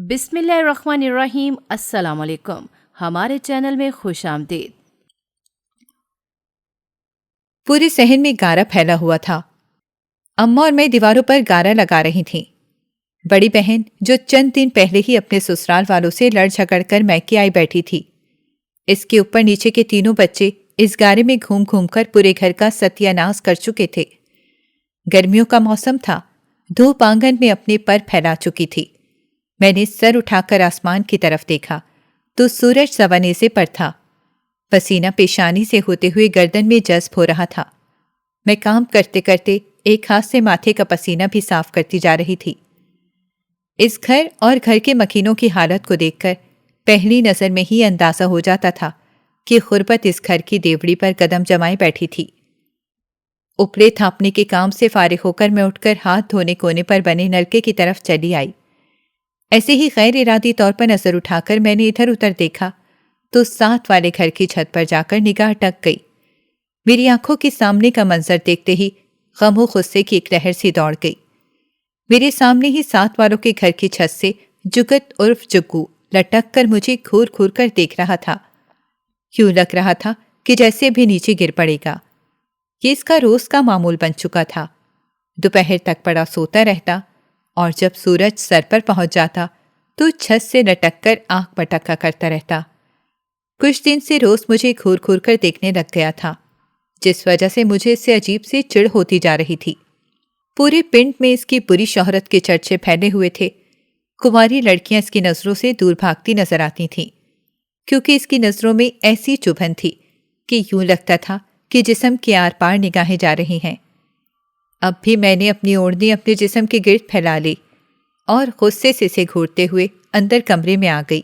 بسم اللہ الرحمن الرحیم۔ السلام علیکم، ہمارے چینل میں خوش آمدید۔ پورے صحن میں گارا پھیلا ہوا تھا۔ اماں اور میں دیواروں پر گارا لگا رہی تھیں۔ بڑی بہن جو چند دن پہلے ہی اپنے سسرال والوں سے لڑ جھگڑ کر میکے آئی بیٹھی تھی، اس کے اوپر نیچے کے تینوں بچے اس گارے میں گھوم گھوم کر پورے گھر کا ستیہ ناش کر چکے تھے۔ گرمیوں کا موسم تھا، دھوپ آنگن میں اپنے پر پھیلا چکی تھی۔ میں نے سر اٹھا کر آسمان کی طرف دیکھا تو سورج سوانیزے پر تھا۔ پسینہ پیشانی سے ہوتے ہوئے گردن میں جذب ہو رہا تھا۔ میں کام کرتے کرتے ایک ہاتھ سے ماتھے کا پسینہ بھی صاف کرتی جا رہی تھی۔ اس گھر اور گھر کے مکینوں کی حالت کو دیکھ کر پہلی نظر میں ہی اندازہ ہو جاتا تھا کہ غربت اس گھر کی دیوڑی پر قدم جمائے بیٹھی تھی۔ اپڑے تھاپنے کے کام سے فارغ ہو کر میں اٹھ کر ہاتھ دھونے کونے پر بنے نلکے کی طرف چلی آئی۔ ایسے ہی غیر ارادی طور پر نظر اٹھا کر میں نے ادھر ادھر دیکھا تو ساتھ والے گھر کی چھت پر جا کر نگاہ ٹک گئی۔ میری آنکھوں کے سامنے کا منظر دیکھتے ہی غم و غصے کی ایک لہر سی دوڑ گئی۔ میرے سامنے ہی ساتھ والوں کے گھر کی چھت سے جگت عرف جگو لٹک کر مجھے گھور گھور کر دیکھ رہا تھا۔ یوں لگ رہا تھا کہ جیسے بھی نیچے گر پڑے گا۔ یہ اس کا روز کا معمول بن چکا تھا۔ دوپہر تک پڑا سوتا رہتا اور جب سورج سر پر پہنچ جاتا تو چھت سے لٹک کر آنکھ پٹکا کرتا رہتا۔ کچھ دن سے روز مجھے گھور گھور کر دیکھنے لگ گیا تھا، جس وجہ سے مجھے اس سے عجیب سی چڑ ہوتی جا رہی تھی۔ پورے پنڈ میں اس کی بری شہرت کے چرچے پھیلے ہوئے تھے۔ کنواری لڑکیاں اس کی نظروں سے دور بھاگتی نظر آتی تھیں، کیونکہ اس کی نظروں میں ایسی چبھن تھی کہ یوں لگتا تھا کہ جسم کے آر پار نگاہیں جا رہی ہیں۔ اب بھی میں نے اپنی اوڑھنی اپنے جسم کے گرد پھیلا لی اور غصے سے اسے گھورتے ہوئے اندر کمرے میں آ گئی۔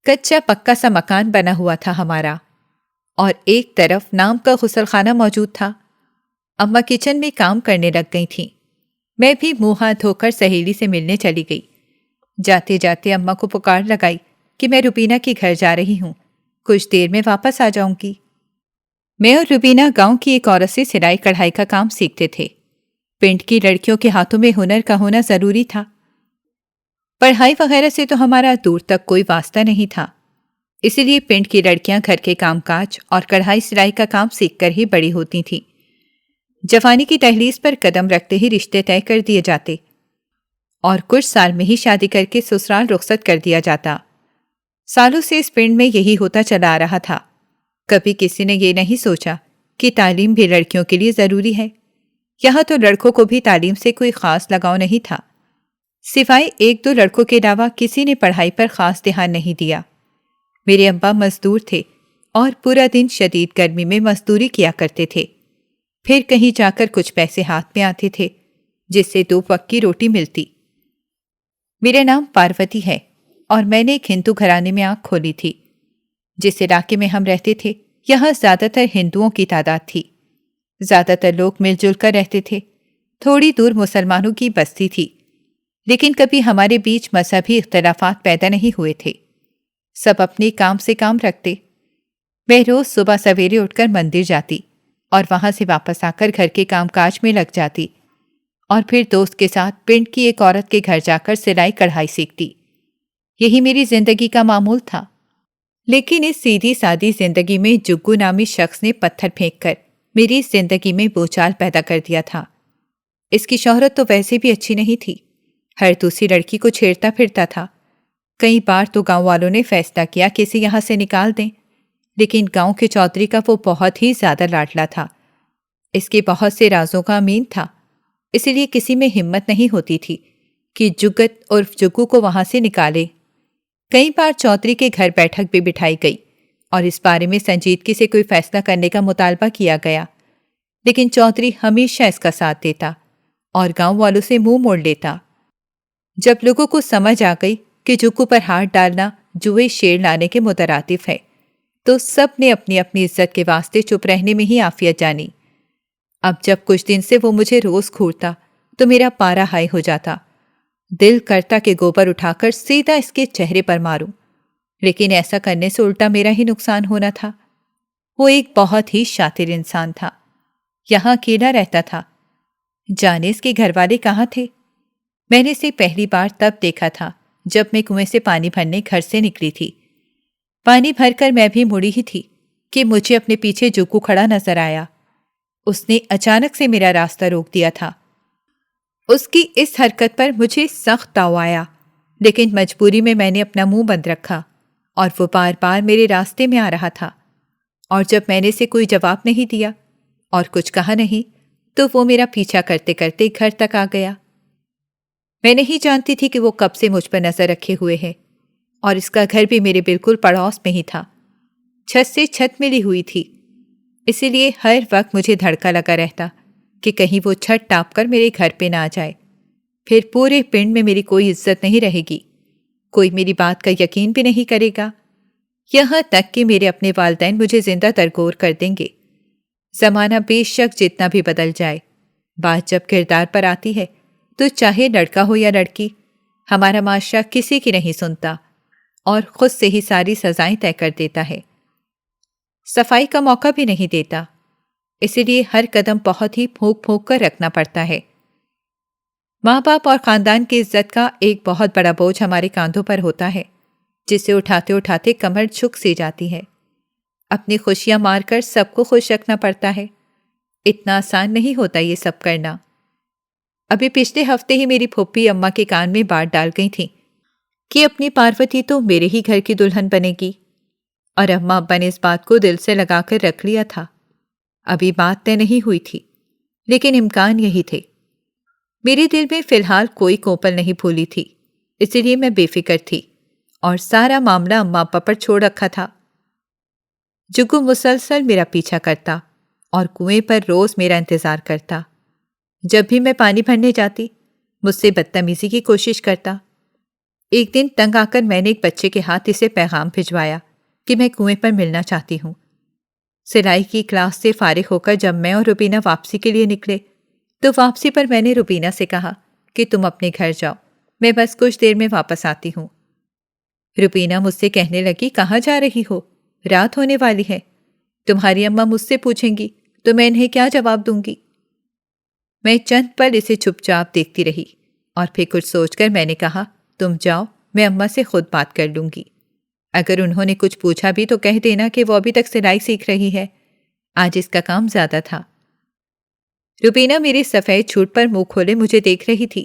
کچا پکا سا مکان بنا ہوا تھا ہمارا، اور ایک طرف نام کا غسل خانہ موجود تھا۔ اماں کچن میں کام کرنے لگ گئی تھیں۔ میں بھی منہ ہاتھ دھو کر سہیلی سے ملنے چلی گئی۔ جاتے جاتے اماں کو پکار لگائی کہ میں روبینہ کے گھر جا رہی ہوں، کچھ دیر میں واپس آ جاؤں گی۔ میں اور روبینہ گاؤں کی ایک عورت سے سلائی کڑھائی کا کام سیکھتے تھے۔ پنڈ کی لڑکیوں کے ہاتھوں میں ہنر کا ہونا ضروری تھا۔ پڑھائی وغیرہ سے تو ہمارا دور تک کوئی واسطہ نہیں تھا، اسی لیے پنڈ کی لڑکیاں گھر کے کام کاج اور کڑھائی سلائی کا کام سیکھ کر ہی بڑی ہوتی تھیں۔ جوانی کی دہلیز پر قدم رکھتے ہی رشتے طے کر دیے جاتے اور کچھ سال میں ہی شادی کر کے سسرال رخصت کر دیا جاتا۔ سالوں سے اس پنڈ میں یہی ہوتا چلا آ رہا تھا۔ کبھی کسی نے یہ نہیں سوچا کہ تعلیم بھی لڑکیوں کے لیے ضروری ہے۔ یہاں تو لڑکوں کو بھی تعلیم سے کوئی خاص لگاؤ نہیں تھا، سوائے ایک دو لڑکوں کے علاوہ کسی نے پڑھائی پر خاص دھیان نہیں دیا۔ میرے ابا مزدور تھے اور پورا دن شدید گرمی میں مزدوری کیا کرتے تھے، پھر کہیں جا کر کچھ پیسے ہاتھ میں آتے تھے جس سے 2 وقت کی روٹی ملتی۔ میرا نام پاروتی ہے اور میں نے ایک ہندو گھرانے میں آنکھ کھولی تھی۔ جس علاقے میں ہم رہتے تھے یہاں زیادہ تر ہندوؤں کی تعداد تھی۔ زیادہ تر لوگ مل جل کر رہتے تھے۔ تھوڑی دور مسلمانوں کی بستی تھی، لیکن کبھی ہمارے بیچ مذہبی اختلافات پیدا نہیں ہوئے تھے۔ سب اپنے کام سے کام رکھتے۔ میں روز صبح سویرے اٹھ کر مندر جاتی اور وہاں سے واپس آ کر گھر کے کام کاج میں لگ جاتی، اور پھر دوست کے ساتھ پنڈ کی ایک عورت کے گھر جا کر سلائی کڑھائی سیکھتی۔ یہی میری زندگی کا معمول تھا۔ لیکن اس سیدھی سادی زندگی میں جگو نامی شخص نے پتھر پھینک کر میری زندگی میں بوچھال پیدا کر دیا تھا۔ اس کی شہرت تو ویسے بھی اچھی نہیں تھی، ہر دوسری لڑکی کو چھیڑتا پھرتا تھا۔ کئی بار تو گاؤں والوں نے فیصلہ کیا کہ اسے یہاں سے نکال دیں، لیکن گاؤں کے چودھری کا وہ بہت ہی زیادہ لاڈلا تھا۔ اس کے بہت سے رازوں کا امین تھا، اسی لیے کسی میں ہمت نہیں ہوتی تھی کہ جگت عرف جگو کو وہاں سے نکالے۔ کئی بار چودھری کے گھر بیٹھک بھی بٹھائی گئی اور اس بارے میں سنجیدگی سے کوئی فیصلہ کرنے کا مطالبہ کیا گیا، لیکن چودھری ہمیشہ اس کا ساتھ دیتا اور گاؤں والوں سے منہ موڑ لیتا۔ جب لوگوں کو سمجھ آ گئی کہ جگو پر ہاتھ ڈالنا جوئے شیر لانے کے مترادف ہے، تو سب نے اپنی اپنی عزت کے واسطے چپ رہنے میں ہی عافیت جانی۔ اب جب کچھ دن سے وہ مجھے روز گھورتا تو میرا پارا ہائی ہو جاتا۔ دل کرتا کہ گوبر اٹھا کر سیدھا اس کے چہرے پر ماروں، لیکن ایسا کرنے سے الٹا میرا ہی نقصان ہونا تھا۔ وہ ایک بہت ہی شاطر انسان تھا، یہاں اکیلا رہتا تھا۔ جانے اس کے گھر والے کہاں تھے؟ میں نے اسے پہلی بار تب دیکھا تھا جب میں کنویں سے پانی بھرنے گھر سے نکلی تھی۔ پانی بھر کر میں بھی مڑی ہی تھی کہ مجھے اپنے پیچھے جگو کھڑا نظر آیا۔ اس نے اچانک سے میرا راستہ روک دیا تھا۔ اس کی اس حرکت پر مجھے سخت تاؤ آیا، لیکن مجبوری میں نے اپنا منہ بند رکھا اور وہ بار بار میرے راستے میں آ رہا تھا، اور جب میں نے اسے کوئی جواب نہیں دیا اور کچھ کہا نہیں تو وہ میرا پیچھا کرتے کرتے گھر تک آ گیا۔ میں نہیں جانتی تھی کہ وہ کب سے مجھ پر نظر رکھے ہوئے ہے، اور اس کا گھر بھی میرے بالکل پڑوس میں ہی تھا، چھت سے چھت ملی ہوئی تھی، اسی لیے ہر وقت مجھے دھڑکا لگا رہتا کہ کہیں وہ چھت ٹاپ کر میرے گھر پہ نہ آ جائے، پھر پورے پنڈ میں میری کوئی عزت نہیں رہے گی، کوئی میری بات کا یقین بھی نہیں کرے گا، یہاں تک کہ میرے اپنے والدین مجھے زندہ درگور کر دیں گے۔ زمانہ بے شک جتنا بھی بدل جائے، بات جب کردار پر آتی ہے تو چاہے لڑکا ہو یا لڑکی، ہمارا معاشرہ کسی کی نہیں سنتا اور خود سے ہی ساری سزائیں طے کر دیتا ہے، صفائی کا موقع بھی نہیں دیتا، اسی لیے ہر قدم بہت ہی پھونک پھونک کر رکھنا پڑتا ہے۔ ماں باپ اور خاندان کی عزت کا ایک بہت بڑا بوجھ ہمارے کاندھوں پر ہوتا ہے، جسے اٹھاتے اٹھاتے کمر جھک سی جاتی ہے۔ اپنی خوشیاں مار کر سب کو خوش رکھنا پڑتا ہے، اتنا آسان نہیں ہوتا یہ سب کرنا۔ ابھی پچھلے ہفتے ہی میری پھوپھی اماں کے کان میں بات ڈال گئی تھی کہ اپنی پاروتی تو میرے ہی گھر کی دلہن بنے گی، اور اماں ابا نے اس بات کو دل سے لگا کر رکھ لیا تھا۔ ابھی بات طے نہیں ہوئی تھی، لیکن امکان یہی تھے۔ میرے دل میں فی الحال کوئی کوپل نہیں پھولی تھی، اسی لیے میں بے فکر تھی اور سارا معاملہ اماں ابا پر چھوڑ رکھا تھا۔ جگو مسلسل میرا پیچھا کرتا اور کنویں پر روز میرا انتظار کرتا۔ جب بھی میں پانی بھرنے جاتی، مجھ سے بدتمیزی کی کوشش کرتا۔ ایک دن تنگ آ کر میں نے ایک بچے کے ہاتھ اسے پیغام بھجوایا کہ میں کنویں پر ملنا چاہتی ہوں۔ سلائی کی کلاس سے فارغ ہو کر جب میں اور روبینہ واپسی کے لیے نکلے تو واپسی پر میں نے روبینہ سے کہا کہ تم اپنے گھر جاؤ، میں بس کچھ دیر میں واپس آتی ہوں۔ روبینہ مجھ سے کہنے لگی، کہاں جا رہی ہو؟ رات ہونے والی ہے، تمہاری اماں مجھ سے پوچھیں گی تو میں انہیں کیا جواب دوں گی؟ میں چند پل اسے چپ چاپ دیکھتی رہی اور پھر کچھ سوچ کر میں نے کہا، تم جاؤ، میں اماں سے خود بات کر لوں گی۔ اگر انہوں نے کچھ پوچھا بھی تو کہہ دینا کہ وہ ابھی تک سلائی سیکھ رہی ہے، آج اس کا کام زیادہ تھا۔ روبینہ میری سفید جھوٹ پر منہ کھولے مجھے دیکھ رہی تھی،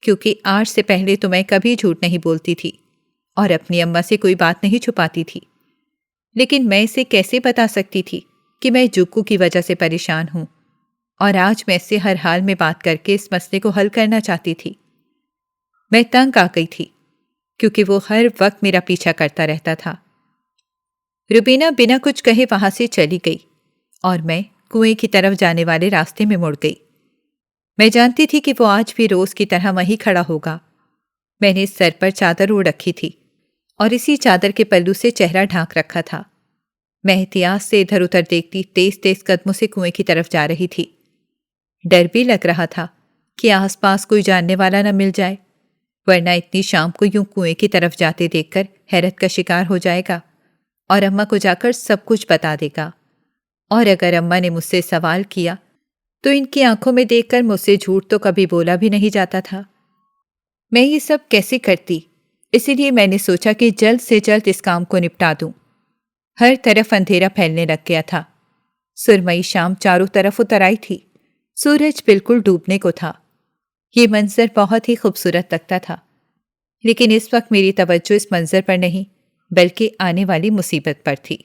کیونکہ آج سے پہلے تو میں کبھی جھوٹ نہیں بولتی تھی اور اپنی اماں سے کوئی بات نہیں چھپاتی تھی، لیکن میں اسے کیسے بتا سکتی تھی کہ میں جگو کی وجہ سے پریشان ہوں، اور آج میں اس سے ہر حال میں بات کر کے اس مسئلے کو حل کرنا چاہتی تھی۔ میں تنگ آ گئی تھی کیونکہ وہ ہر وقت میرا پیچھا کرتا رہتا تھا۔ روبینہ بنا کچھ کہے وہاں سے چلی گئی اور میں کنویں کی طرف جانے والے راستے میں مڑ گئی۔ میں جانتی تھی کہ وہ آج بھی روز کی طرح وہیں کھڑا ہوگا۔ میں نے سر پر چادر اوڑھ رکھی تھی اور اسی چادر کے پلو سے چہرہ ڈھانک رکھا تھا۔ میں احتیاط سے ادھر ادھر دیکھتی تیز تیز قدموں سے کنویں کی طرف جا رہی تھی۔ ڈر بھی لگ رہا تھا کہ آس پاس کوئی جاننے والا نہ مل جائے، ورنہ اتنی شام کو یوں کنویں کی طرف جاتے دیکھ کر حیرت کا شکار ہو جائے گا اور اماں کو جا کر سب کچھ بتا دے گا، اور اگر اماں نے مجھ سے سوال کیا تو ان کی آنکھوں میں دیکھ کر مجھ سے جھوٹ تو کبھی بولا بھی نہیں جاتا تھا۔ میں یہ سب کیسے کرتی؟ اسی لیے میں نے سوچا کہ جلد سے جلد اس کام کو نپٹا دوں۔ ہر طرف اندھیرا پھیلنے لگ گیا تھا، سرمئی شام چاروں طرف اتر آئی تھی، سورج بالکل ڈوبنے کو تھا۔ یہ منظر بہت ہی خوبصورت لگتا تھا، لیکن اس وقت میری توجہ اس منظر پر نہیں بلکہ آنے والی مصیبت پر تھی۔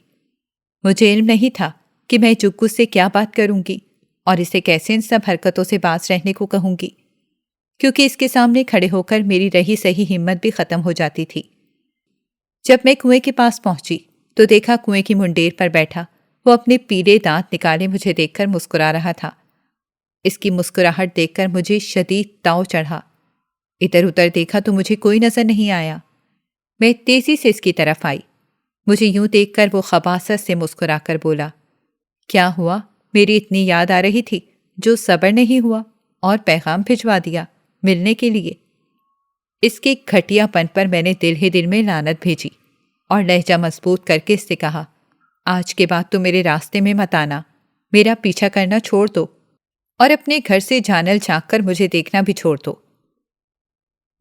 مجھے علم نہیں تھا کہ میں جگو سے کیا بات کروں گی اور اسے کیسے ان سب حرکتوں سے باز رہنے کو کہوں گی، کیونکہ اس کے سامنے کھڑے ہو کر میری رہی سہی ہمت بھی ختم ہو جاتی تھی۔ جب میں کنویں کے پاس پہنچی تو دیکھا کنویں کی منڈیر پر بیٹھا وہ اپنے پیلے دانت نکالے مجھے دیکھ کر مسکرا رہا تھا۔ اس کی مسکراہٹ دیکھ کر مجھے شدید تاؤ چڑھا۔ ادھر ادھر دیکھا تو مجھے کوئی نظر نہیں آیا۔ میں تیزی سے اس کی طرف آئی۔ مجھے یوں دیکھ کر وہ خباثت سے مسکرا کر بولا، کیا ہوا؟ میری اتنی یاد آ رہی تھی جو صبر نہیں ہوا اور پیغام بھجوا دیا ملنے کے لیے۔ اس کے گھٹیا پن پر میں نے دل ہی دل میں لعنت بھیجی اور لہجہ مضبوط کر کے اس سے کہا، آج کے بعد تو میرے راستے میں مت آنا، میرا پیچھا کرنا چھوڑ دو اور اپنے گھر سے جھانل جھانک کر مجھے دیکھنا بھی چھوڑ دو۔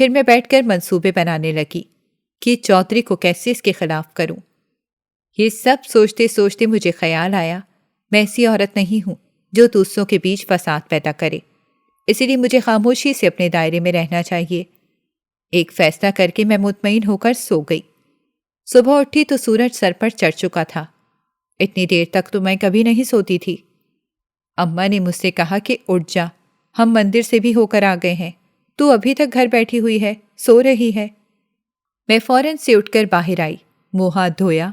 پھر میں بیٹھ کر منصوبے بنانے لگی کہ چودھری کو کیسے اس کے خلاف کروں۔ یہ سب سوچتے سوچتے مجھے خیال آیا، میں ایسی عورت نہیں ہوں جو دوسروں کے بیچ فساد پیدا کرے، اسی لیے مجھے خاموشی سے اپنے دائرے میں رہنا چاہیے۔ ایک فیصلہ کر کے میں مطمئن ہو کر سو گئی۔ صبح اٹھی تو سورج سر پر چڑھ چکا تھا۔ اتنی دیر تک تو میں کبھی نہیں سوتی تھی۔ اماں نے مجھ سے کہا کہ اٹھ جا، ہم مندر سے بھی ہو کر آ گئے ہیں، تو ابھی تک گھر بیٹھی ہوئی ہے، سو رہی ہے۔ میں فوراً سے اٹھ کر باہر آئی، منہ ہاتھ دھویا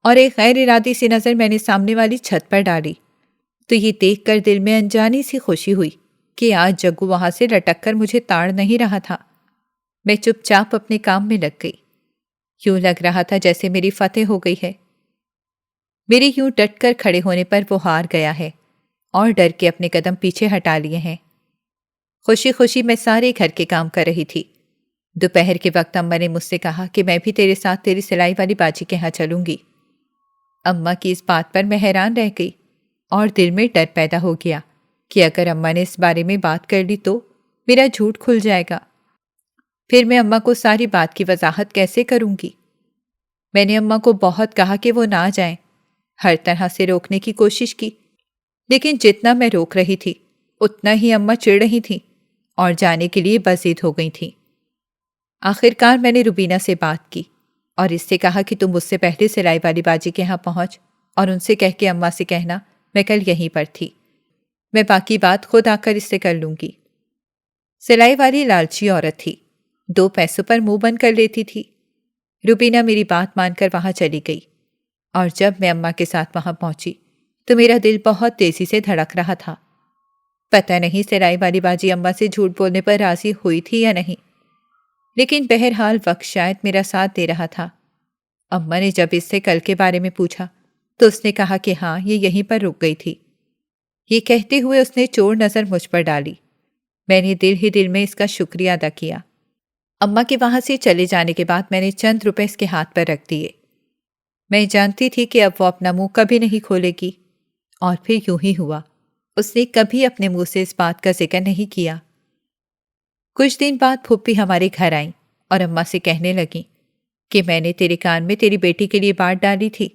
اور ایک غیر ارادی سی نظر میں نے سامنے والی چھت پر ڈالی تو یہ دیکھ کر دل میں انجانی سی خوشی ہوئی کہ آج جگو وہاں سے لٹک کر مجھے تاڑ نہیں رہا تھا۔ میں چپ چاپ اپنے کام میں لگ گئی۔ یوں لگ رہا تھا جیسے میری فتح ہو گئی ہے۔ میرے یوں ڈٹ کر کھڑے ہونے پر وہ ہار گیا ہے اور ڈر کے اپنے قدم پیچھے ہٹا لیے ہیں۔ خوشی خوشی میں سارے گھر کے کام کر رہی تھی۔ دوپہر کے وقت اماں نے مجھ سے کہا کہ میں بھی تیرے ساتھ تیری سلائی والی باجی کے ہاں چلوں گی۔ اماں کی اس بات پر میں حیران رہ گئی اور دل میں ڈر پیدا ہو گیا کہ اگر اماں نے اس بارے میں بات کر لی تو میرا جھوٹ کھل جائے گا۔ پھر میں اماں کو ساری بات کی وضاحت کیسے کروں گی؟ میں نے اماں کو بہت کہا کہ وہ نہ جائیں، ہر طرح سے روکنے کی کوشش کی، لیکن جتنا میں روک رہی تھی اتنا ہی اماں چڑ رہی تھیں اور جانے کے لیے بضد ہو گئی تھیں۔ آخرکار میں نے روبینہ سے بات کی اور اس سے کہا کہ تم مجھ سے پہلے سلائی والی باجی کے ہاں پہنچ اور ان سے کہہ کے اماں سے کہنا میں کل یہیں پر تھی، میں باقی بات خود آ کر اس سے کر لوں گی۔ سلائی والی لالچی عورت تھی، 2 پیسوں پر منہ بند کر لیتی تھی۔ روبینہ میری بات مان کر وہاں چلی گئی اور جب میں اماں کے ساتھ وہاں پہنچی تو میرا دل بہت تیزی سے دھڑک رہا تھا۔ پتہ نہیں سلائی والی باجی اماں سے جھوٹ بولنے پر راضی ہوئی تھی یا نہیں، لیکن بہرحال وقت شاید میرا ساتھ دے رہا تھا۔ اماں نے جب اس سے کل کے بارے میں پوچھا تو اس نے کہا کہ ہاں یہ یہیں پر رک گئی تھی۔ یہ کہتے ہوئے اس نے چور نظر مجھ پر ڈالی۔ میں نے دل ہی دل میں اس کا شکریہ ادا کیا۔ اماں کے وہاں سے چلے جانے کے بعد میں نے چند روپے اس کے ہاتھ پر رکھ دیے۔ میں جانتی تھی کہ اب وہ اپنا منہ کبھی نہیں کھولے گی، اور پھر یوں ہی ہوا۔ اس نے کبھی اپنے منہ سے اس بات کا ذکر نہیں کیا۔ کچھ دن بعد پھوپھی ہمارے گھر آئیں اور اماں سے کہنے لگیں کہ میں نے تیرے کان میں تیری بیٹی کے لیے بات ڈالی تھی،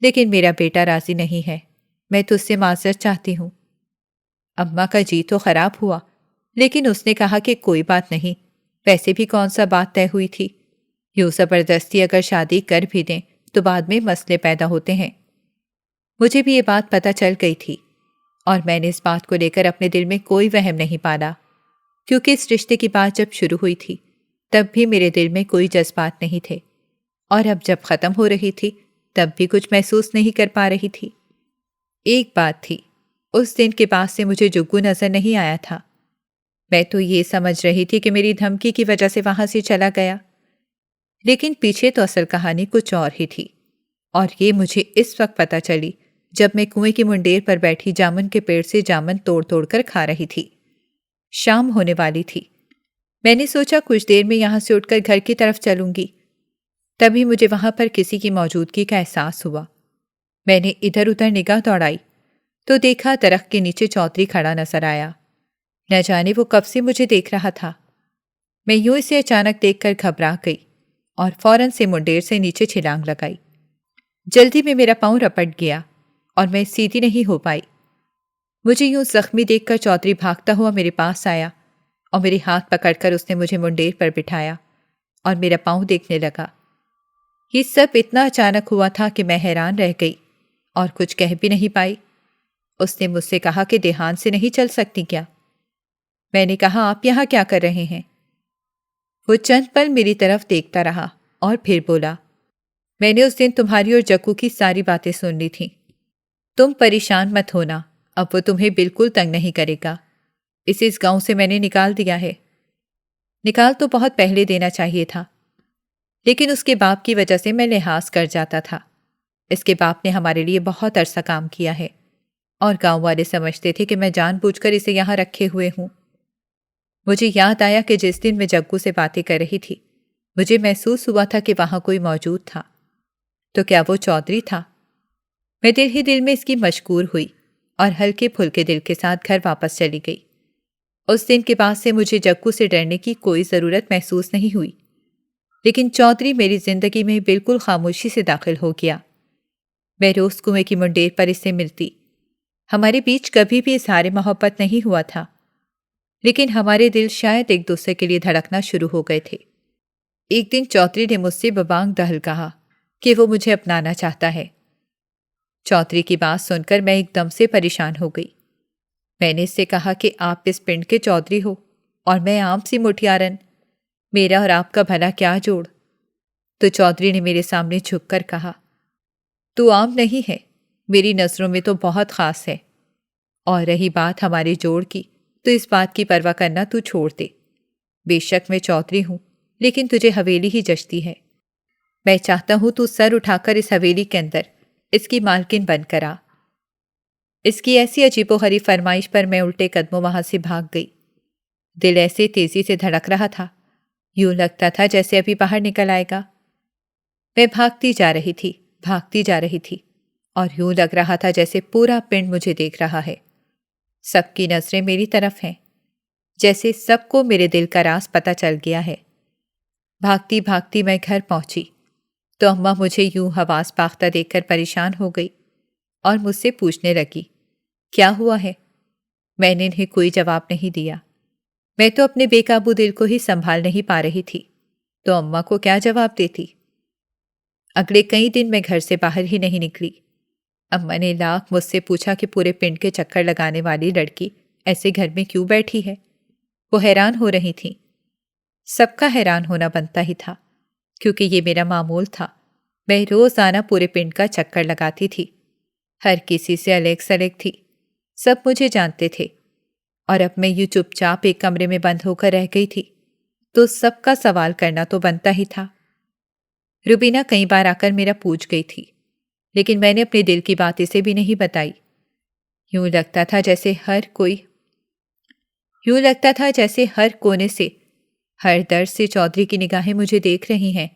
لیکن میرا بیٹا راضی نہیں ہے، میں تجھ سے معذرت چاہتی ہوں۔ اماں کا جی تو خراب ہوا، لیکن اس نے کہا کہ کوئی بات نہیں، ویسے بھی کون سا بات طے ہوئی تھی، یوں زبردستی اگر شادی کر بھی دیں تو بعد میں مسئلے پیدا ہوتے ہیں۔ مجھے بھی یہ بات پتہ چل گئی تھی اور میں نے اس بات کو لے کر اپنے دل میں کوئی وہم نہیں پالا، کیونکہ اس رشتے کی بات جب شروع ہوئی تھی تب بھی میرے دل میں کوئی جذبات نہیں تھے، اور اب جب ختم ہو رہی تھی تب بھی کچھ محسوس نہیں کر پا رہی تھی۔ ایک بات تھی، اس دن کے بعد سے مجھے جگو نظر نہیں آیا تھا۔ میں تو یہ سمجھ رہی تھی کہ میری دھمکی کی وجہ سے وہاں سے چلا گیا، لیکن پیچھے تو اصل کہانی کچھ اور ہی تھی، اور یہ مجھے اس وقت پتہ چلی جب میں کنویں کی منڈیر پر بیٹھی جامن کے پیڑ سے جامن توڑ توڑ کر کھا رہی تھی۔ شام ہونے والی تھی۔ میں نے سوچا کچھ دیر میں یہاں سے اٹھ کر گھر کی طرف چلوں گی، تبھی مجھے وہاں پر کسی کی موجودگی کا احساس ہوا۔ میں نے ادھر ادھر نگاہ دوڑائی تو دیکھا درخت کے نیچے چودھری کھڑا نظر آیا۔ نہ جانے وہ کب سے مجھے دیکھ رہا تھا۔ میں یوں اسے اچانک دیکھ کر گھبرا گئی اور فوراً سے منڈیر سے نیچے چھلانگ لگائی۔ جلدی میں میرا پاؤں رپٹ گیا اور میں سیدھی نہیں ہو پائی۔ مجھے یوں زخمی دیکھ کر چودھری بھاگتا ہوا میرے پاس آیا اور میرے ہاتھ پکڑ کر اس نے مجھے منڈیر پر بٹھایا اور میرا پاؤں دیکھنے لگا۔ یہ سب اتنا اچانک ہوا تھا کہ میں حیران رہ گئی اور کچھ کہہ بھی نہیں پائی۔ اس نے مجھ سے کہا کہ دیہان سے نہیں چل سکتی کیا؟ میں نے کہا آپ یہاں کیا کر رہے ہیں؟ وہ چند پل میری طرف دیکھتا رہا اور پھر بولا، میں نے اس دن تمہاری اور جگو کی ساری باتیں سن لی تھیں۔ تم پریشان مت ہونا، اب وہ تمہیں بالکل تنگ نہیں کرے گا۔ اسے اس گاؤں سے میں نے نکال دیا ہے۔ نکال تو بہت پہلے دینا چاہیے تھا، لیکن اس کے باپ کی وجہ سے میں لحاظ کر جاتا تھا۔ اس کے باپ نے ہمارے لیے بہت عرصہ کام کیا ہے اور گاؤں والے سمجھتے تھے کہ میں جان بوجھ کر اسے یہاں رکھے ہوئے ہوں۔ مجھے یاد آیا کہ جس دن میں جگو سے باتیں کر رہی تھی مجھے محسوس ہوا تھا کہ وہاں کوئی موجود تھا، تو کیا وہ چودھری تھا؟ میں دل ہی دل میں اس کی مشکور ہوئی اور ہلکے پھلکے دل کے ساتھ گھر واپس چلی گئی۔ اس دن کے بعد سے مجھے جگو سے ڈرنے کی کوئی ضرورت محسوس نہیں ہوئی، لیکن چودھری میری زندگی میں بالکل خاموشی سے داخل ہو گیا۔ میں روز کنویں کی منڈیر پر اس سے ملتی۔ ہمارے بیچ کبھی بھی اظہار محبت نہیں ہوا تھا، لیکن ہمارے دل شاید ایک دوسرے کے لیے دھڑکنا شروع ہو گئے تھے۔ ایک دن چودھری نے مجھ سے ببانگ دہل کہا کہ وہ مجھے اپنانا چاہتا ہے۔ چودھری کی بات سن کر میں ایک دم سے پریشان ہو گئی۔ میں نے اس سے کہا کہ آپ اس پنڈ کے چودھری ہو اور میں عام سی مٹھیارن، میرا اور آپ کا بھلا کیا جوڑ؟ تو چودھری نے میرے سامنے جھک کر کہا، تو عام نہیں ہے، میری نظروں میں تو بہت خاص ہے، اور رہی بات ہمارے جوڑ کی تو اس بات کی پرواہ کرنا تو چھوڑ دے۔ بے شک میں چودھری ہوں، لیکن تجھے حویلی ہی جچتی ہے۔ میں چاہتا ہوں تو سر اٹھا کر اس حویلی کے اندر اس کی مالکن بن کر آ۔ اس کی ایسی عجیب و غریب فرمائش پر میں الٹے قدموں وہاں سے بھاگ گئی۔ دل ایسے تیزی سے دھڑک رہا تھا، یوں لگتا تھا جیسے ابھی باہر نکل آئے گا۔ میں بھاگتی جا رہی تھی اور یوں لگ رہا تھا جیسے پورا پنڈ مجھے دیکھ رہا ہے۔ سب کی نظریں میری طرف ہیں، جیسے سب کو میرے دل کا راز پتہ چل گیا ہے۔ بھاگتی بھاگتی میں گھر پہنچی تو اماں مجھے یوں حواس باختہ دیکھ کر پریشان ہو گئی اور مجھ سے پوچھنے لگی، کیا ہوا ہے؟ میں نے انہیں کوئی جواب نہیں دیا۔ میں تو اپنے بے قابو دل کو ہی سنبھال نہیں پا رہی تھی، تو اماں کو کیا جواب دیتی؟ اگلے کئی دن میں گھر سے باہر ہی نہیں نکلی۔ اماں نے لاکھ مجھ سے پوچھا کہ پورے پنڈ کے چکر لگانے والی لڑکی ایسے گھر میں کیوں بیٹھی ہے؟ وہ حیران ہو رہی تھیں۔ سب کا حیران ہونا بنتا ہی تھا، کیونکہ یہ میرا معمول تھا۔ میں روزانہ پورے پنڈ کا چکر لگاتی تھی، ہر کسی سے الگ سلگ تھی، سب مجھے جانتے تھے، اور اب میں یوں چپ چاپ ایک کمرے میں بند ہو کر رہ گئی تھی تو سب کا سوال کرنا تو بنتا ہی تھا۔ روبینہ کئی بار آ کر میرا پوچھ گئی تھی، لیکن میں نے اپنے دل کی بات اسے بھی نہیں بتائی۔ یوں لگتا تھا جیسے ہر کونے سے، ہر در سے چودھری کی نگاہیں مجھے دیکھ رہی ہیں،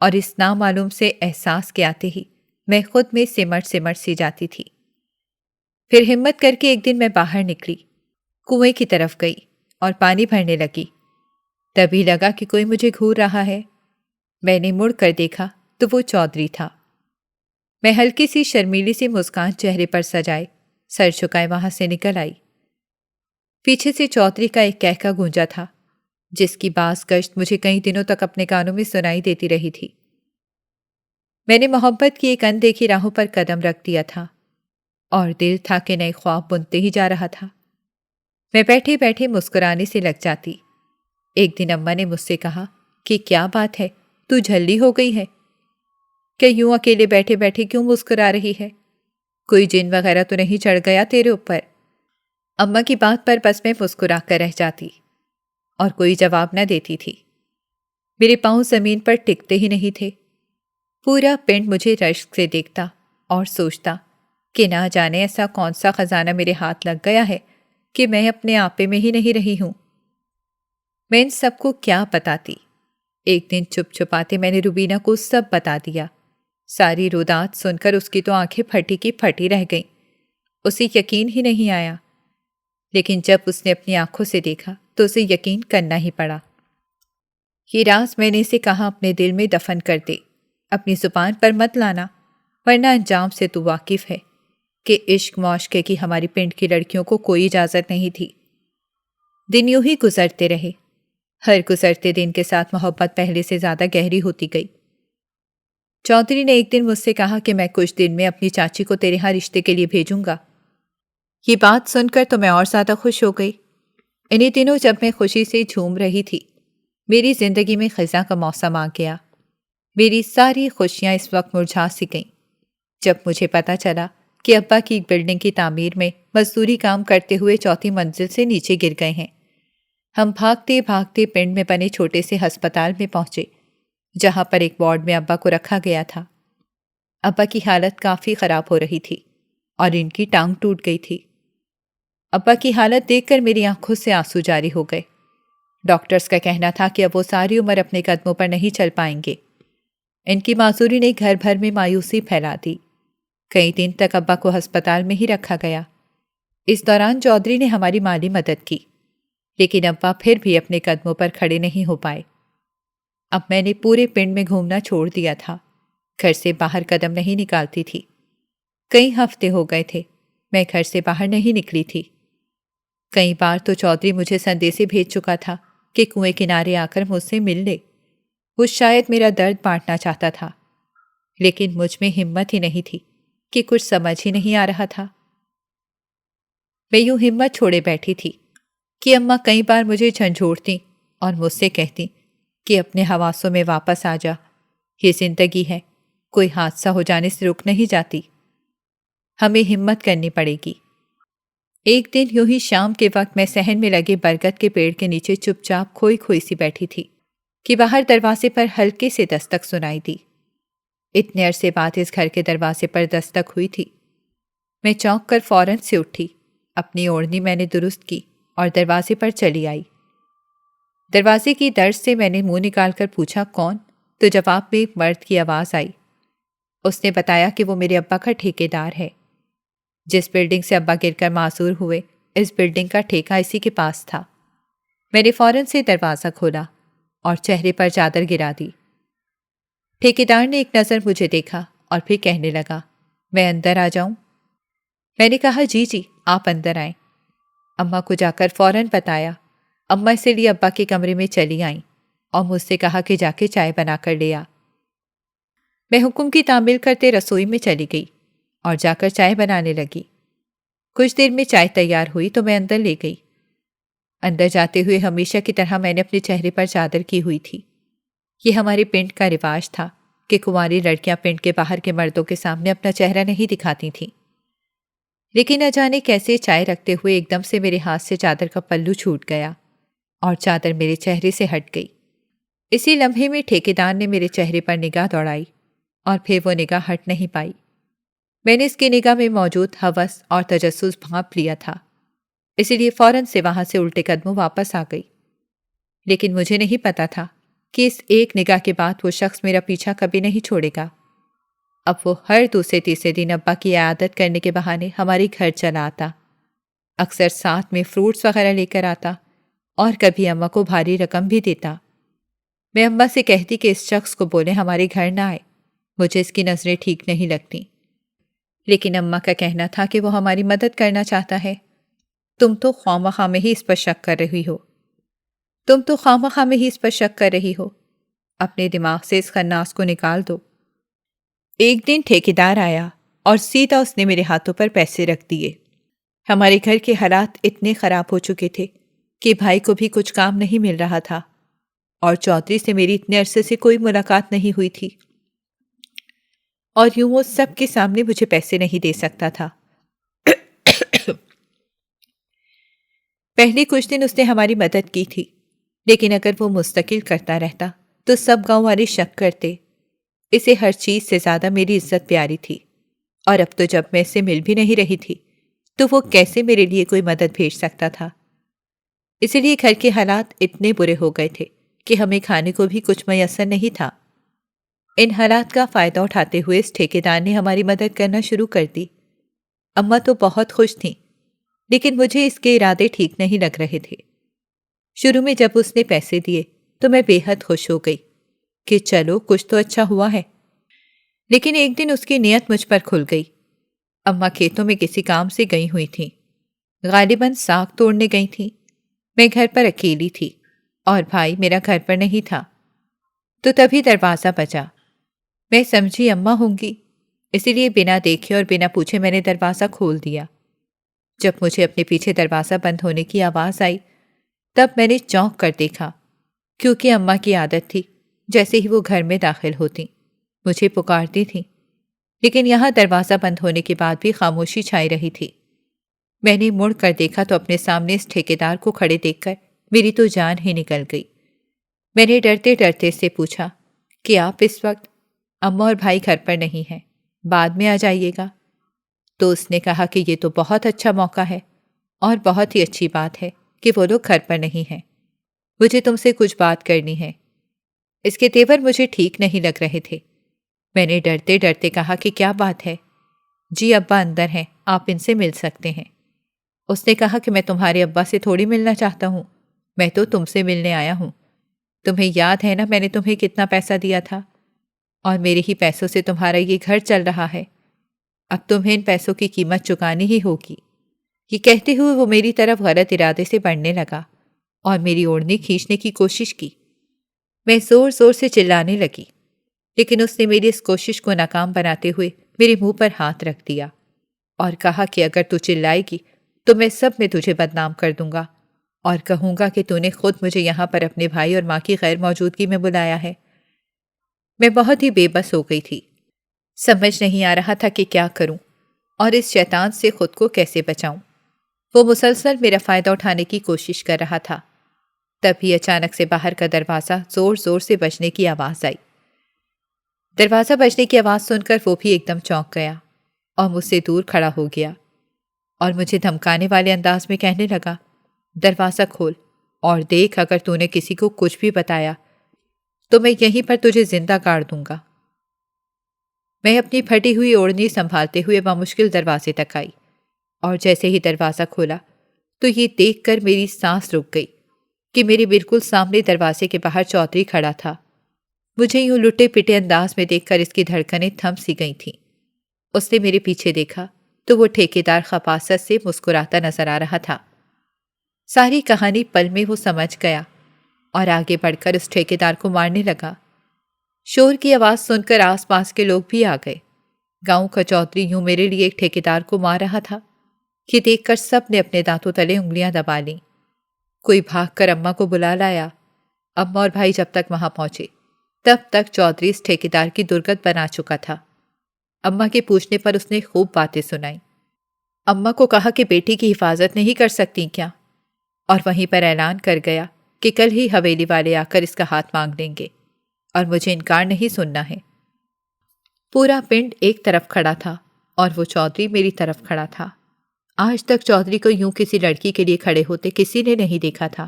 اور اس نامعلوم سے احساس کے آتے ہی میں خود میں سمٹ سی جاتی تھی۔ پھر ہمت کر کے ایک دن میں باہر نکلی، کنویں کی طرف گئی اور پانی بھرنے لگی۔ تبھی لگا کہ کوئی مجھے گھور رہا ہے۔ میں نے مڑ کر دیکھا تو وہ چودھری تھا۔ میں ہلکی سی شرمیلی سی مسکان چہرے پر سجائے، سر جھکائے وہاں سے نکل آئی۔ پیچھے سے چودھری کا ایک کہکا گونجا تھا، جس کی باز گشت مجھے کئی دنوں تک اپنے کانوں میں سنائی دیتی رہی تھی۔ میں نے محبت کی ایک اندیکھی راہوں پر قدم رکھ دیا تھا، اور دل تھا کہ نئے خواب بنتے ہی جا رہا تھا۔ میں بیٹھے بیٹھے مسکرانے سے لگ جاتی۔ ایک دن اماں نے مجھ سے کہا کہ کیا بات ہے، تو جھلی ہو گئی ہے؟ کہ یوں اکیلے بیٹھے بیٹھے کیوں مسکرا رہی ہے؟ کوئی جن وغیرہ تو نہیں چڑھ گیا تیرے اوپر؟ اماں کی بات پر بس میں مسکرا کر رہ جاتی اور کوئی جواب نہ دیتی تھی۔ میرے پاؤں زمین پر ٹکتے ہی نہیں تھے۔ پورا پنڈ مجھے رشک سے دیکھتا اور سوچتا کہ نہ جانے ایسا کون سا خزانہ میرے ہاتھ لگ گیا ہے کہ میں اپنے آپے میں ہی نہیں رہی ہوں۔ میں ان سب کو کیا بتاتی؟ ایک دن چھپ چھپاتے میں نے روبینہ کو سب بتا دیا۔ ساری رودات سن کر اس کی تو آنکھیں پھٹی کی پھٹی رہ گئیں۔ اسے یقین ہی نہیں آیا، لیکن جب اس نے اپنی آنکھوں سے دیکھا تو اسے یقین کرنا ہی پڑا۔ یہ راز میں نے اسے کہا اپنے دل میں دفن کر دے، اپنی زبان پر مت لانا، ورنہ انجام سے تو واقف ہے کہ عشق معاشقے کی ہماری پنڈ کی لڑکیوں کو کوئی اجازت نہیں تھی۔ دن یوں ہی گزرتے رہے، ہر گزرتے دن کے ساتھ محبت پہلے سے زیادہ گہری ہوتی گئی۔ چودھری نے ایک دن مجھ سے کہا کہ میں کچھ دن میں اپنی چاچی کو تیرے ہاں رشتے کے لیے بھیجوں گا۔ یہ بات سن کر تو میں اور زیادہ خوش ہو گئی۔ انہی دنوں جب میں خوشی سے جھوم رہی تھی، میری زندگی میں خزاں کا موسم آ گیا۔ میری ساری خوشیاں اس وقت مرجھا سی گئیں جب مجھے پتہ چلا کہ ابا کی ایک بلڈنگ کی تعمیر میں مزدوری کام کرتے ہوئے چوتھی منزل سے نیچے گر گئے ہیں۔ ہم بھاگتے بھاگتے پنڈ میں بنے چھوٹے سے ہسپتال میں پہنچے، جہاں پر ایک وارڈ میں ابا کو رکھا گیا تھا۔ ابا کی حالت کافی خراب ہو رہی تھی اور ان کی ٹانگ ٹوٹ گئی تھی۔ ابا کی حالت دیکھ کر میری آنکھوں سے آنسو جاری ہو گئے۔ ڈاکٹرز کا کہنا تھا کہ اب وہ ساری عمر اپنے قدموں پر نہیں چل پائیں گے۔ ان کی معذوری نے گھر بھر میں مایوسی پھیلا دی۔ کئی دن تک ابا کو ہسپتال میں ہی رکھا گیا۔ اس دوران چودھری نے ہماری مالی مدد کی۔ لیکن ابا پھر بھی اپنے قدموں پر کھڑے نہیں ہو پائے۔ اب میں نے پورے پنڈ میں گھومنا چھوڑ دیا تھا، گھر سے باہر قدم نہیں نکالتی تھی۔ کئی ہفتے ہو گئے تھے میں گھر سے باہر نہیں نکلی تھی۔ کئی بار تو چودھری مجھے سندیسے بھیج چکا تھا کہ کنویں کنارے آ کر مجھ سے مل لے۔ وہ شاید میرا درد بانٹنا چاہتا تھا، لیکن مجھ میں ہمت ہی نہیں تھی کہ کچھ سمجھ ہی نہیں آ رہا تھا۔ میں یوں ہمت چھوڑے بیٹھی تھی کہ اماں کئی بار مجھے جھنجھوڑتی اور مجھ سے کہتی کہ اپنے حواسوں میں واپس آ جا، یہ زندگی ہے، کوئی حادثہ ہو جانے سے رک نہیں جاتی، ہمیں ہمت کرنی پڑے گی۔ ایک دن یوں ہی شام کے وقت میں صحن میں لگے برگد کے پیڑ کے نیچے چپ چاپ کھوئی کھوئی سی بیٹھی تھی کہ باہر دروازے پر ہلکے سے دستک سنائی دی۔ اتنے عرصے بعد اس گھر کے دروازے پر دستک ہوئی تھی۔ میں چونک کر فوراً سے اٹھی، اپنی اوڑھنی میں نے درست کی اور دروازے پر چلی آئی۔ دروازے کی درز سے میں نے منہ نکال کر پوچھا کون، تو جواب میں ایک مرد کی آواز آئی۔ اس نے بتایا کہ وہ میرے ابا کا ٹھیکیدار ہے۔ جس بلڈنگ سے ابا گر کر معذور ہوئے، اس بلڈنگ کا ٹھیکہ اسی کے پاس تھا۔ میں نے فوراً سے دروازہ کھولا اور چہرے پر چادر گرا دی۔ ٹھیکیدار نے ایک نظر مجھے دیکھا اور پھر کہنے لگا، میں اندر آ جاؤں؟ میں نے کہا جی جی، آپ اندر آئیں۔ اماں کو جا کر فوراً بتایا۔ اماں اسی لیے ابا کے کمرے میں چلی آئیں اور مجھ سے کہا کہ جا کے چائے بنا کر لے آ۔ میں حکم کی تعمیل کرتے رسوئی میں چلی گئی اور جا کر چائے بنانے لگی۔ کچھ دیر میں چائے تیار ہوئی تو میں اندر لے گئی۔ اندر جاتے ہوئے ہمیشہ کی طرح میں نے اپنے چہرے پر چادر کی ہوئی تھی۔ یہ ہمارے پنڈ کا رواج تھا کہ کنواری لڑکیاں پنڈ کے باہر کے مردوں کے سامنے اپنا چہرہ نہیں دکھاتی تھیں۔ لیکن نہ جانے کیسے چائے رکھتے ہوئے ایک دم سے میرے ہاتھ سے چادر کا پلو چھوٹ گیا اور چادر میرے چہرے سے ہٹ گئی۔ اسی لمحے میں ٹھیکیدار نے میرے چہرے پر نگاہ دوڑائی اور پھر وہ نگاہ ہٹ نہیں پائی۔ میں نے اس کی نگاہ میں موجود ہوس اور تجسس بھانپ لیا تھا، اسی لیے فوراً سے وہاں سے الٹے قدموں واپس آ گئی۔ لیکن مجھے نہیں پتا تھا کہ اس ایک نگاہ کے بعد وہ شخص میرا پیچھا کبھی نہیں چھوڑے گا۔ اب وہ ہر دوسرے تیسرے دن ابا کی عیادت کرنے کے بہانے ہمارے گھر چلا آتا، اکثر ساتھ میں فروٹس وغیرہ لے کر آتا اور کبھی اماں کو بھاری رقم بھی دیتا۔ میں اماں سے کہتی کہ اس شخص کو بولے ہمارے گھر نہ آئے، مجھے اس کی نظریں ٹھیک نہیں لگتی۔ لیکن اماں کا کہنا تھا کہ وہ ہماری مدد کرنا چاہتا ہے۔ تم تو خواہ میں ہی اس پر شک کر رہی ہو، اپنے دماغ سے اس خناس کو نکال دو۔ ایک دن ٹھیکیدار آیا اور سیدھا اس نے میرے ہاتھوں پر پیسے رکھ دیے۔ ہمارے گھر کے حالات اتنے خراب ہو چکے تھے کہ بھائی کو بھی کچھ کام نہیں مل رہا تھا اور چودھری سے میری اتنے عرصے سے کوئی ملاقات نہیں ہوئی تھی، اور یوں وہ سب کے سامنے مجھے پیسے نہیں دے سکتا تھا۔ پہلے کچھ دن اس نے ہماری مدد کی تھی، لیکن اگر وہ مستقل کرتا رہتا تو سب گاؤں والے شک کرتے۔ اسے ہر چیز سے زیادہ میری عزت پیاری تھی، اور اب تو جب میں اس سے مل بھی نہیں رہی تھی تو وہ کیسے میرے لیے کوئی مدد بھیج سکتا تھا؟ اسی لیے گھر کے حالات اتنے برے ہو گئے تھے کہ ہمیں کھانے کو بھی کچھ میسر نہیں تھا۔ ان حالات کا فائدہ اٹھاتے ہوئے اس ٹھیکیدار نے ہماری مدد کرنا شروع کر دی۔ اماں تو بہت خوش تھیں، لیکن مجھے اس کے ارادے ٹھیک نہیں لگ رہے تھے۔ شروع میں جب اس نے پیسے دیے تو میں بے حد خوش ہو گئی کہ چلو کچھ تو اچھا ہوا ہے، لیکن ایک دن اس کی نیت مجھ پر کھل گئی۔ اماں کھیتوں میں کسی کام سے گئی ہوئی تھیں، غالباً ساگ توڑنے گئی تھیں۔ میں گھر پر اکیلی تھی اور بھائی میرا گھر پر نہیں تھا، تو تبھی دروازہ بجا۔ میں سمجھی اماں ہوں گی، اسی لیے بنا دیکھے اور بنا پوچھے میں نے دروازہ کھول دیا۔ جب مجھے اپنے پیچھے دروازہ بند ہونے کی آواز آئی تب میں نے چونک کر دیکھا، کیونکہ اماں کی عادت تھی جیسے ہی وہ گھر میں داخل ہوتی مجھے پکارتی تھیں، لیکن یہاں دروازہ بند ہونے کے بعد بھی خاموشی چھائی رہی تھی۔ میں نے مڑ کر دیکھا تو اپنے سامنے اس ٹھیکیدار کو کھڑے دیکھ کر میری تو جان ہی نکل گئی۔ میں نے ڈرتے ڈرتے سے پوچھا کہ آپ اس وقت؟ اماں اور بھائی گھر پر نہیں ہیں، بعد میں آ جائیے گا۔ تو اس نے کہا کہ یہ تو بہت اچھا موقع ہے اور بہت ہی اچھی بات ہے کہ وہ لوگ گھر پر نہیں ہیں، مجھے تم سے کچھ بات کرنی ہے۔ اس کے تیور مجھے ٹھیک نہیں لگ رہے تھے۔ میں نے ڈرتے ڈرتے کہا کہ کیا بات ہے؟ جی ابا اندر ہیں، آپ ان سے مل سکتے ہیں۔ اس نے کہا کہ میں تمہارے ابا سے تھوڑی ملنا چاہتا ہوں، میں تو تم سے ملنے آیا ہوں. تمہیں یاد ہے نا میں نے تمہیں کتنا پیسہ دیا تھا؟ اور میرے ہی پیسوں سے تمہارا یہ گھر چل رہا ہے. اب تمہیں ان پیسوں کی قیمت چکانی ہی ہوگی. یہ کہتے ہوئے وہ میری طرف غلط ارادے سے بڑھنے لگا اور میری اوڑھنی کھینچنے کی کوشش کی. میں زور زور سے چلانے لگی، لیکن اس نے میری اس کوشش کو ناکام بناتے ہوئے میرے منہ پر ہاتھ رکھ دیا اور کہا کہ اگر تو چلائے گی تو میں سب میں تجھے بدنام کر دوں گا اور کہوں گا کہ تو نے خود مجھے یہاں پر اپنے بھائی اور ماں کی غیر موجودگی میں بلایا ہے. میں بہت ہی بے بس ہو گئی تھی. سمجھ نہیں آ رہا تھا کہ کیا کروں اور اس شیطان سے خود کو کیسے بچاؤں. وہ مسلسل میرا فائدہ اٹھانے کی کوشش کر رہا تھا. تبھی اچانک سے باہر کا دروازہ زور زور سے بجنے کی آواز آئی. دروازہ بجنے کی آواز سن کر وہ بھی ایک دم چونک گیا اور مجھ سے دور کھڑا ہو گیا اور مجھے دھمکانے والے انداز میں کہنے لگا، دروازہ کھول اور دیکھ، اگر تو نے کسی کو کچھ بھی بتایا تو میں یہیں پر تجھے زندہ گاڑ دوں گا. میں اپنی پھٹی ہوئی اوڑھنی سنبھالتے ہوئے بمشکل دروازے تک آئی اور جیسے ہی دروازہ کھولا تو یہ دیکھ کر میری سانس رک گئی کہ میرے بالکل سامنے دروازے کے باہر چودھری کھڑا تھا. مجھے یوں لٹے پٹے انداز میں دیکھ کر اس کی دھڑکنیں تھم سی گئی تھیں. اس نے میرے پیچھے دیکھا تو وہ ٹھیکیدار خباثت سے مسکراتا نظر آ رہا تھا. ساری کہانی پل میں وہ سمجھ گیا اور آگے بڑھ کر اس ٹھیکیدار کو مارنے لگا. شور کی آواز سن کر آس پاس کے لوگ بھی آ گئے. گاؤں کا چودھری یوں میرے لیے ایک ٹھیکیدار کو مار رہا تھا. یہ دیکھ کر سب نے اپنے دانتوں تلے انگلیاں دبا لیں. کوئی بھاگ کر اماں کو بلا لایا. اماں اور بھائی جب تک وہاں پہنچے تب تک چودھری اس ٹھیکیدار کی درگت بنا چکا تھا. اماں کے پوچھنے پر اس نے خوب باتیں سنائیں. اماں کو کہا کہ بیٹی کی حفاظت نہیں کر سکتی کیا، اور وہیں پر اعلان کر گیا کہ کل ہی حویلی والے آ کر اس کا ہاتھ مانگ لیں گے اور مجھے انکار نہیں سننا ہے. پورا پنڈ ایک طرف کھڑا تھا اور وہ چودھری میری طرف کھڑا تھا. آج تک چودھری کو یوں کسی لڑکی کے لیے کھڑے ہوتے کسی نے نہیں دیکھا تھا،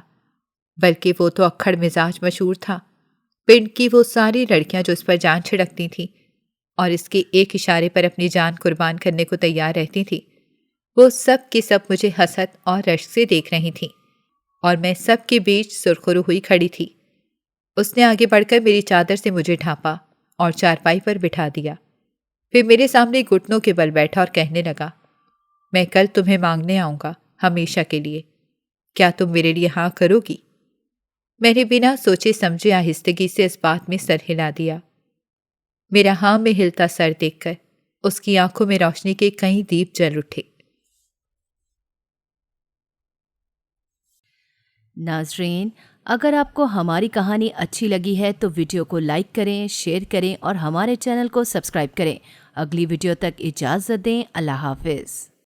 بلکہ وہ تو اکھڑ مزاج مشہور تھا. پنڈ کی وہ ساری لڑکیاں جو اس پر جان چھڑکتی تھیں اور اس کے ایک اشارے پر اپنی جان قربان کرنے کو تیار رہتی تھیں، وہ سب کی سب مجھے حسد اور رشک سے دیکھ رہی تھیں اور میں سب کے بیچ سرخرو ہوئی کھڑی تھی. اس نے آگے بڑھ کر میری چادر سے مجھے ڈھانپا اور چارپائی پر بٹھا دیا. پھر میرے سامنے گھٹنوں کے بل بیٹھا اور کہنے لگا، میں کل تمہیں مانگنے آؤں گا ہمیشہ کے لیے. کیا تم میرے لیے ہاں کرو گی؟ میں نے بنا سوچے سمجھے آہستگی سے اس بات میں سر ہلا دیا. میرا ہاں میں ہلتا سر دیکھ کر اس کی آنکھوں میں روشنی کے کئی دیپ جل اٹھے. ناظرین، اگر آپ کو ہماری کہانی اچھی لگی ہے تو ویڈیو کو لائک کریں، شیئر کریں اور ہمارے چینل کو سبسکرائب کریں. اگلی ویڈیو تک اجازت دیں. اللہ حافظ.